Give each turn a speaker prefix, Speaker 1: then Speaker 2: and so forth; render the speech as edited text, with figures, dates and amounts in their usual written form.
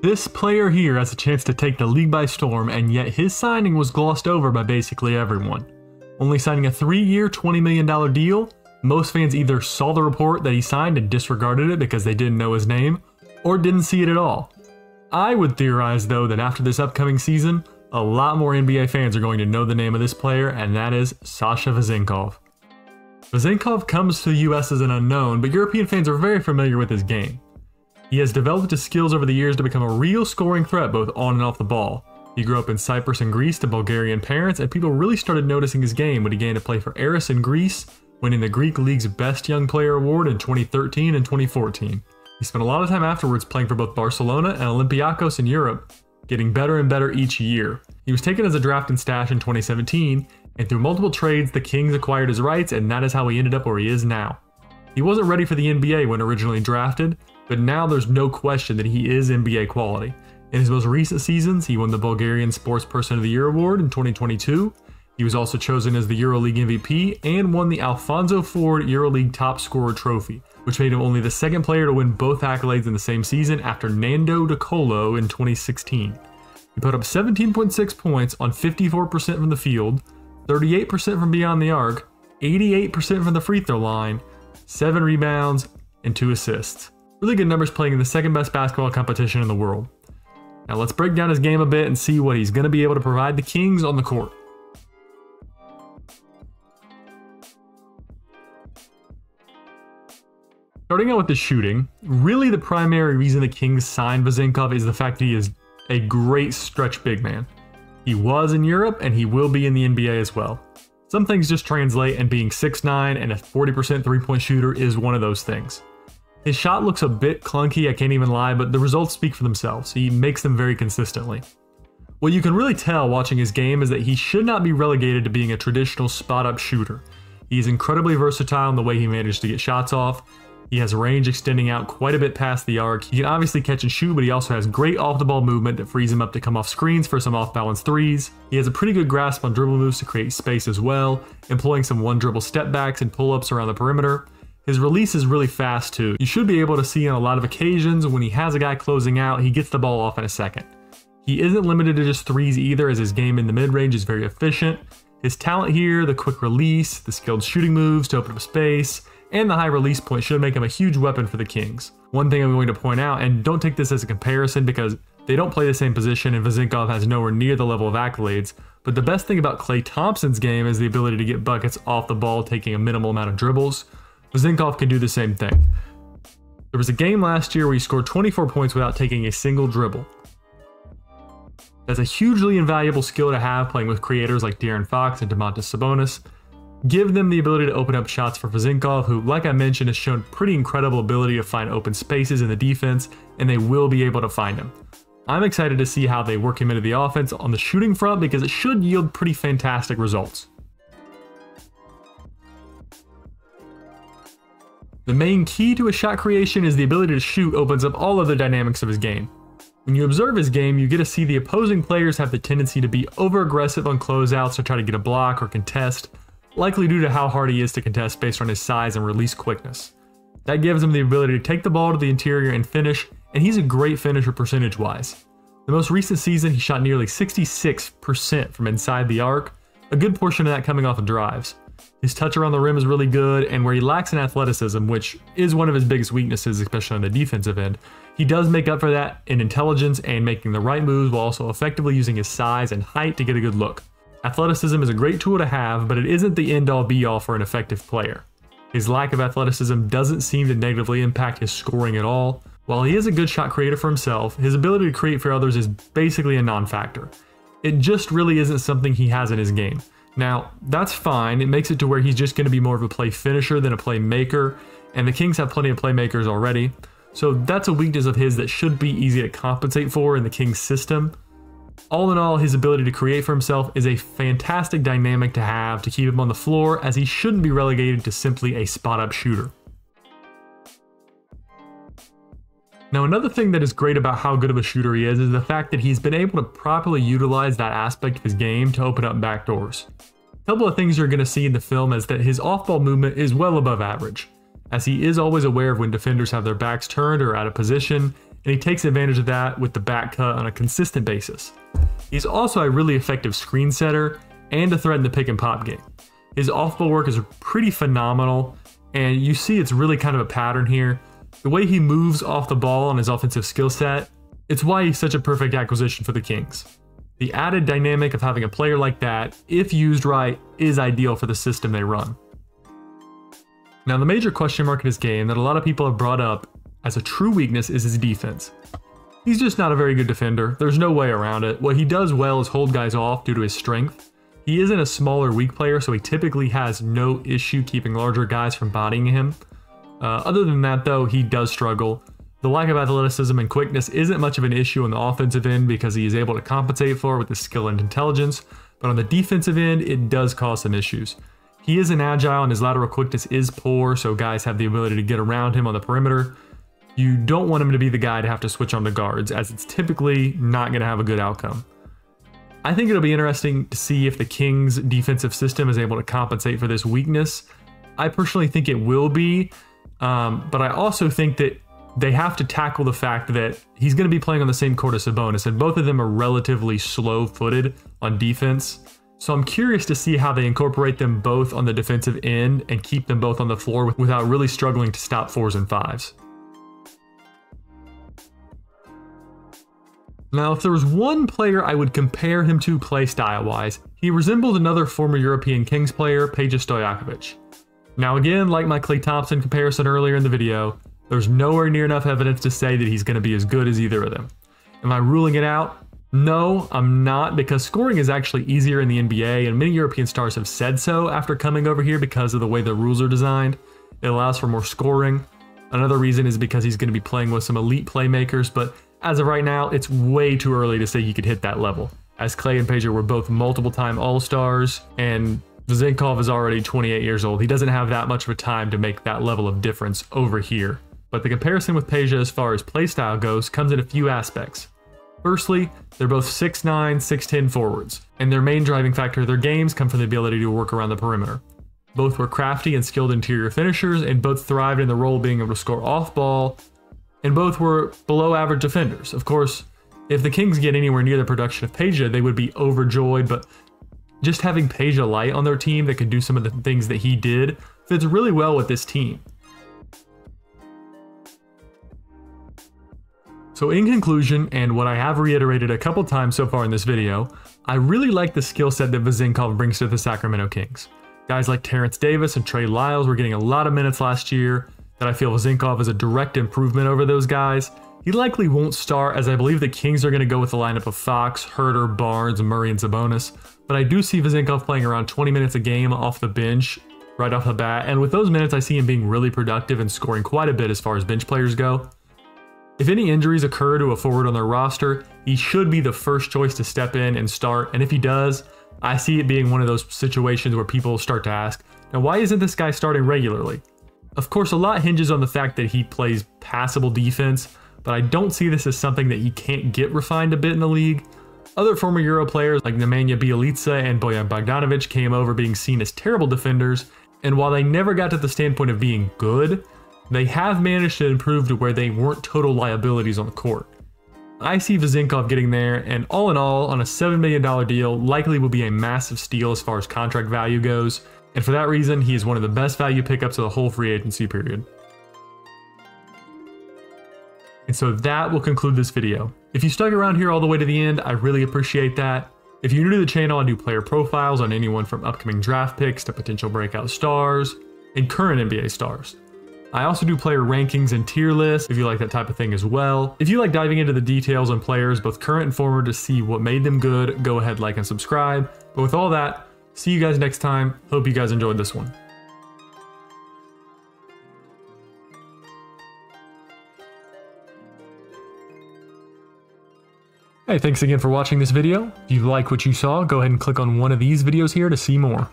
Speaker 1: This player here has a chance to take the league by storm, and yet his signing was glossed over by basically everyone. Only signing a 3-year, $20 million deal, most fans either saw the report that he signed and disregarded it because they didn't know his name, or didn't see it at all. I would theorize though that after this upcoming season, a lot more NBA fans are going to know the name of this player, and that is Sasha Vezenkov. Vezenkov comes to the US as an unknown, but European fans are very familiar with his game. He has developed his skills over the years to become a real scoring threat both on and off the ball. He grew up in Cyprus and Greece to Bulgarian parents, and people really started noticing his game when he began to play for Eris in Greece, winning the Greek League's Best Young Player award in 2013 and 2014. He spent a lot of time afterwards playing for both Barcelona and Olympiacos in Europe, getting better and better each year. He was taken as a draft and stash in 2017, and through multiple trades the Kings acquired his rights, and that is how he ended up where he is now. He wasn't ready for the NBA when originally drafted, but now there's no question that he is NBA quality. In his most recent seasons, he won the Bulgarian Sports Person of the Year award in 2022. He was also chosen as the EuroLeague MVP and won the Alfonso Ford EuroLeague Top Scorer trophy, which made him only the second player to win both accolades in the same season after Nando De Colo in 2016. He put up 17.6 points on 54% from the field, 38% from beyond the arc, 88% from the free throw line, 7 rebounds, and 2 assists. Really good numbers playing in the second best basketball competition in the world. Now let's break down his game a bit and see what he's going to be able to provide the Kings on the court. Starting out with the shooting, really the primary reason the Kings signed Vezenkov is the fact that he is a great stretch big man. He was in Europe and he will be in the NBA as well. Some things just translate, and being 6'9" and a 40% three-point shooter is one of those things. His shot looks a bit clunky, I can't even lie, but the results speak for themselves. He makes them very consistently. What you can really tell watching his game is that he should not be relegated to being a traditional spot-up shooter. He is incredibly versatile in the way he managed to get shots off. He has range extending out quite a bit past the arc. He can obviously catch and shoot, but he also has great off-the-ball movement that frees him up to come off screens for some off-balance threes. He has a pretty good grasp on dribble moves to create space as well, employing some one-dribble step-backs and pull-ups around the perimeter. His release is really fast too. You should be able to see on a lot of occasions when he has a guy closing out, he gets the ball off in a second. He isn't limited to just threes either, as his game in the mid-range is very efficient. His talent here, the quick release, the skilled shooting moves to open up space, and the high release point should make him a huge weapon for the Kings. One thing I'm going to point out, and don't take this as a comparison because they don't play the same position and Vezenkov has nowhere near the level of accolades, but the best thing about Klay Thompson's game is the ability to get buckets off the ball taking a minimal amount of dribbles. Vezenkov can do the same thing. There was a game last year where he scored 24 points without taking a single dribble. That's a hugely invaluable skill to have playing with creators like De'Aaron Fox and Domantas Sabonis. Give them the ability to open up shots for Vezenkov, who, like I mentioned, has shown pretty incredible ability to find open spaces in the defense, and they will be able to find him. I'm excited to see how they work him into the offense on the shooting front because it should yield pretty fantastic results. The main key to his shot creation is the ability to shoot opens up all other dynamics of his game. When you observe his game, you get to see the opposing players have the tendency to be over-aggressive on closeouts to try to get a block or contest, likely due to how hard he is to contest based on his size and release quickness. That gives him the ability to take the ball to the interior and finish, and he's a great finisher percentage-wise. The most recent season, he shot nearly 66% from inside the arc, a good portion of that coming off of drives. His touch around the rim is really good, and where he lacks in athleticism, which is one of his biggest weaknesses, especially on the defensive end, he does make up for that in intelligence and making the right moves while also effectively using his size and height to get a good look. Athleticism is a great tool to have, but it isn't the end-all be-all for an effective player. His lack of athleticism doesn't seem to negatively impact his scoring at all. While he is a good shot creator for himself, his ability to create for others is basically a non-factor. It just really isn't something he has in his game. Now, that's fine. It makes it to where he's just going to be more of a play finisher than a playmaker, and the Kings have plenty of playmakers already. So that's a weakness of his that should be easy to compensate for in the Kings system. All in all, his ability to create for himself is a fantastic dynamic to have to keep him on the floor, as he shouldn't be relegated to simply a spot-up shooter. Now, another thing that is great about how good of a shooter he is the fact that he's been able to properly utilize that aspect of his game to open up backdoors. A couple of things you're going to see in the film is that his off-ball movement is well above average, as he is always aware of when defenders have their backs turned or out of position, and he takes advantage of that with the back cut on a consistent basis. He's also a really effective screen setter and a threat in the pick and pop game. His off-ball work is pretty phenomenal, and you see it's really kind of a pattern here. The way he moves off the ball on his offensive skill set, it's why he's such a perfect acquisition for the Kings. The added dynamic of having a player like that, if used right, is ideal for the system they run. Now, the major question mark in his game that a lot of people have brought up as a true weakness is his defense. He's just not a very good defender. There's no way around it. What he does well is hold guys off due to his strength. He isn't a smaller, weak player, so he typically has no issue keeping larger guys from bodying him. Other than that, though, he does struggle. The lack of athleticism and quickness isn't much of an issue on the offensive end because he is able to compensate for it with his skill and intelligence, but on the defensive end, it does cause some issues. He isn't agile and his lateral quickness is poor, so guys have the ability to get around him on the perimeter. You don't want him to be the guy to have to switch on to guards, as it's typically not going to have a good outcome. I think it'll be interesting to see if the Kings' defensive system is able to compensate for this weakness. I personally think it will be, but I also think that they have to tackle the fact that he's going to be playing on the same court as Sabonis, and both of them are relatively slow-footed on defense. So I'm curious to see how they incorporate them both on the defensive end and keep them both on the floor without really struggling to stop 4s and 5s. Now, if there was one player I would compare him to play style-wise, he resembles another former European Kings player, Peja Stojakovic. Now again, like my Klay Thompson comparison earlier in the video, there's nowhere near enough evidence to say that he's going to be as good as either of them. Am I ruling it out? No, I'm not, because scoring is actually easier in the NBA, and many European stars have said so after coming over here because of the way the rules are designed. It allows for more scoring. Another reason is because he's going to be playing with some elite playmakers, but as of right now, it's way too early to say he could hit that level, as Klay and Peja were both multiple-time All-Stars, and Vezenkov is already 28 years old. He doesn't have that much of a time to make that level of difference over here. But the comparison with Peja as far as playstyle goes comes in a few aspects. Firstly, they're both 6'9", 6'10 forwards, and their main driving factor of their games come from the ability to work around the perimeter. Both were crafty and skilled interior finishers, and both thrived in the role of being able to score off-ball, and both were below-average defenders. Of course, if the Kings get anywhere near the production of Peja, they would be overjoyed, but just having Peja Light on their team that can do some of the things that he did fits really well with this team. So in conclusion, and what I have reiterated a couple times so far in this video, I really like the skill set that Vezenkov brings to the Sacramento Kings. Guys like Terrence Davis and Trey Lyles were getting a lot of minutes last year, that I feel Vezenkov is a direct improvement over those guys. He likely won't start, as I believe the Kings are going to go with the lineup of Fox, Herter, Barnes, Murray, and Sabonis, but I do see Vezenkov playing around 20 minutes a game off the bench right off the bat, and with those minutes I see him being really productive and scoring quite a bit as far as bench players go. If any injuries occur to a forward on their roster, he should be the first choice to step in and start, and if he does, I see it being one of those situations where people start to ask, now why isn't this guy starting regularly? Of course, a lot hinges on the fact that he plays passable defense, but I don't see this as something that he can't get refined a bit in the league. Other former Euro players like Nemanja Bjelica and Bojan Bogdanovic came over being seen as terrible defenders, and while they never got to the standpoint of being good, they have managed to improve to where they weren't total liabilities on the court. I see Vezenkov getting there, and all in all, on a $7 million deal, likely will be a massive steal as far as contract value goes, and for that reason, he is one of the best value pickups of the whole free agency period. And so that will conclude this video. If you stuck around here all the way to the end, I really appreciate that. If you're new to the channel, I do player profiles on anyone from upcoming draft picks to potential breakout stars and current NBA stars. I also do player rankings and tier lists if you like that type of thing as well. If you like diving into the details on players, both current and former, to see what made them good, go ahead, like, and subscribe. But with all that, see you guys next time. Hope you guys enjoyed this one. Hey, thanks again for watching this video. If you like what you saw, go ahead and click on one of these videos here to see more.